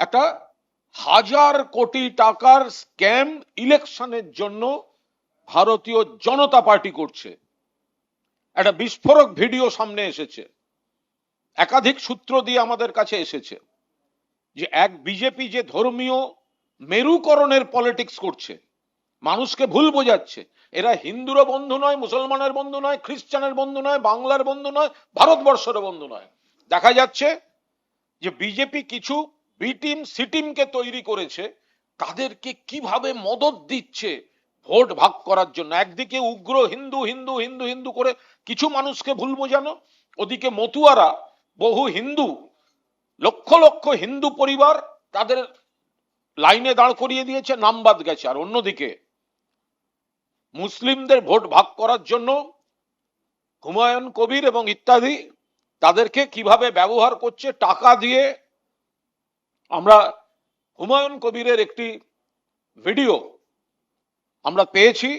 একটা 1000 কোটি টাকার স্ক্যাম ইলেকশনের জন্য ভারতীয় জনতা পার্টি করছে। একটা বিস্ফোরক ভিডিও সামনে এসেছে, একাধিক সূত্র দিয়ে আমাদের কাছে এসেছে, যে এক বিজেপি যে ধর্মীয় মেরুকরণের পলিটিক্স করছে, মানুষকে ভুল বোঝাচ্ছে। এরা হিন্দুরও বন্ধু নয়, মুসলমানের বন্ধু নয়, খ্রিস্টানের বন্ধু নয়, বাংলার বন্ধু নয়, ভারতবর্ষের বন্ধু নয়। দেখা যাচ্ছে যে বিজেপি কিছু বি টিম সি টিমকে তৈরি করেছে, তাদেরকে কিভাবে মদত দিচ্ছে ভোট ভাগ করার জন্য। একদিকে উগ্র হিন্দু হিন্দু হিন্দু হিন্দু করে কিছু মানুষকে ভুল বোঝানো, ওদিকে মতুয়ারা বহু হিন্দু, লক্ষ লক্ষ হিন্দু পরিবার তাদের লাইনে দাঁড় করিয়ে দিয়েছে, নাম বাদ গেছে। আর অন্যদিকে মুসলিমদের ভোট ভাগ করার জন্য হুমায়ুন কবির এবং ইত্যাদি তাদেরকে কিভাবে ব্যবহার করছে টাকা দিয়ে। আমরা হুমায়ুন কবিরের একটি ভিডিও আমরা পেয়েছি,